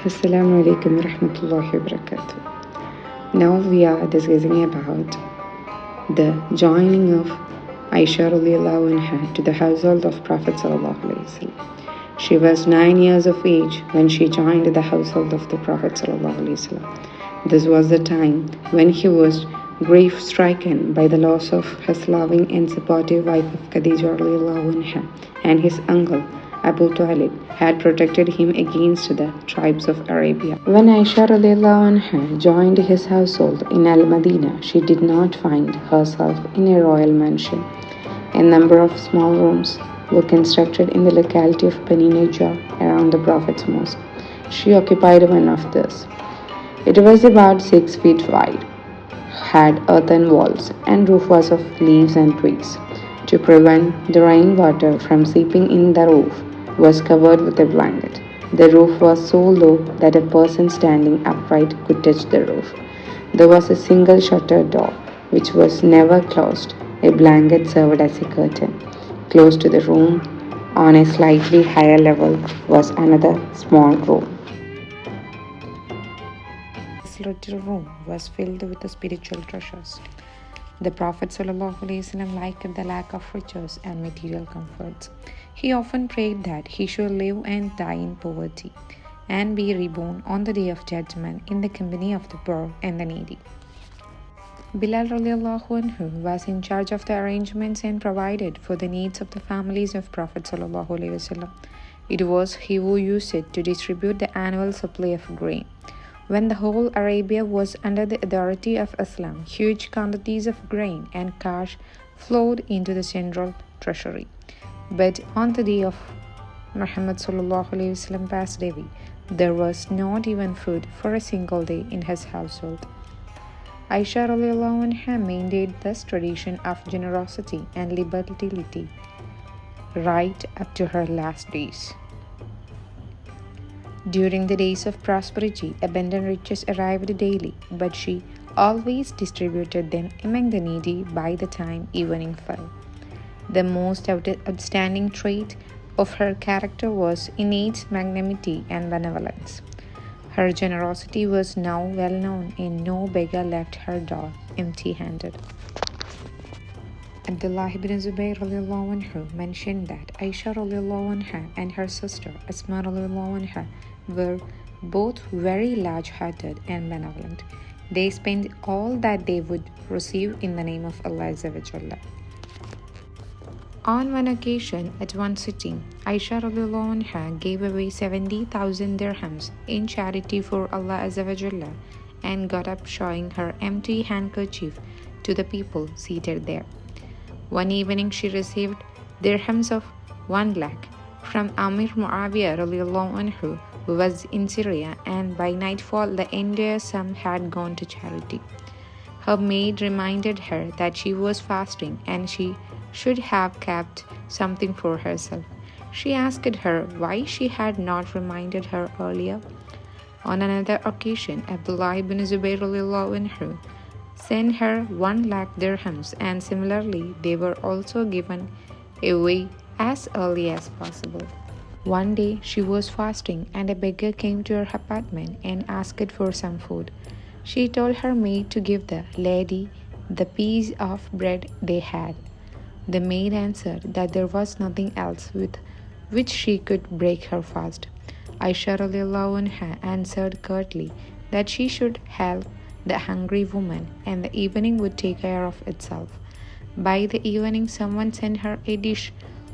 Assalamu alaikum warahmatullahi wabarakatuh. Now we are discussing about the joining of Aysha radiallahu anha to the household of Prophet sallallahu alaihi wasallam. She was 9 years of age when she joined the household of the Prophet sallallahu alaihi wasallam. This was the time when he was grief-stricken by the loss of his loving and supportive wife of Khadija radiallahu anha, and his uncle Abu Talib had protected him against the tribes of Arabia. When Aysha radiallahu anha joined his household in Al-Madinah, she did not find herself in a royal mansion. A number of small rooms were constructed in the locality of Bani Najjar around the Prophet's mosque. She occupied one of these. It was about 6 feet wide, had earthen walls, and roof was of leaves and twigs. To prevent the rainwater from seeping in, the roof was covered with a blanket. The roof was so low that a person standing upright could touch the roof. There was a single shutter door, which was never closed. A blanket served as a curtain. Close to the room, on a slightly higher level, was another small room. This little room was filled with the spiritual treasures. The Prophet ﷺ liked the lack of riches and material comforts. He often prayed that he should live and die in poverty and be reborn on the day of judgment in the company of the poor and the needy. Bilal radiallahu anhu was in charge of the arrangements and provided for the needs of the families of Prophet ﷺ. It was he who used it to distribute the annual supply of grain. When the whole Arabia was under the authority of Islam, huge quantities of grain and cash flowed into the central treasury. But on the day of Muhammad passed away, there was not even food for a single day in his household. Aysha radiallahu anha maintained this tradition of generosity and liberality right up to her last days. During the days of prosperity, abundant riches arrived daily, but she always distributed them among the needy by the time evening fell. The most outstanding trait of her character was innate magnanimity and benevolence. Her generosity was now well known, and no beggar left her door empty-handed. Abdullah ibn Zubayr radiallahu anhu mentioned that Aysha radiallahu anha and her sister Asma radiallahu anha were both very large-hearted and benevolent. They spent all that they would receive in the name of Allah Azza wa Jalla. On one occasion, at one sitting, Aysha radiallahu anha gave away 70,000 dirhams in charity for Allah Azza wa Jalla and got up showing her empty handkerchief to the people seated there. One evening she received dirhams of 1 lakh from Amir Muawiyah radiallahu anhu, who was in Syria, and by nightfall the entire sum had gone to charity. Her maid reminded her that she was fasting and she should have kept something for herself. She asked her why she had not reminded her earlier. On another occasion, Abdullah ibn Zubayr radiallahu anhu sent her 1 lakh dirhams, and similarly they were also given away as early as possible. One day she was fasting and a beggar came to her apartment and asked for some food. She told her maid to give the lady the piece of bread they had. The maid answered that there was nothing else with which she could break her fast. Aysha radiallahu anha answered curtly that she should help the hungry woman and the evening would take care of itself. By the evening someone sent her a dish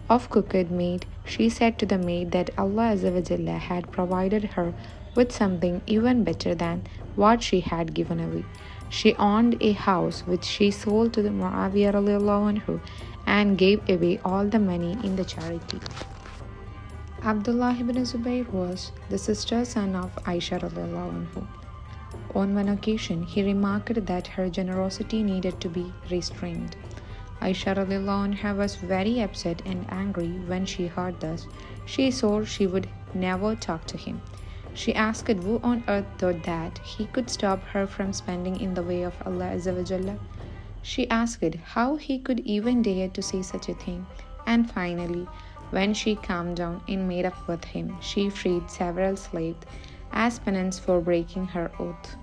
of cooked meat. She said to the maid that Allah Azza wa Jalla had provided her with something even better than what she had given away. She owned a house which she sold to the Muawiyah radiallahu anhu and gave away all the money in the charity. Abdullah ibn Zubayr was the sister son of Aysha radiallahu anhu. On one occasion, he remarked that her generosity needed to be restrained. Aysha radiallahu anha was very upset and angry when she heard this. She swore she would never talk to him. She asked who on earth thought that he could stop her from spending in the way of Allah Azza wa Jalla. She asked how he could even dare to say such a thing. And finally, when she calmed down and made up with him, she freed several slaves as penance for breaking her oath.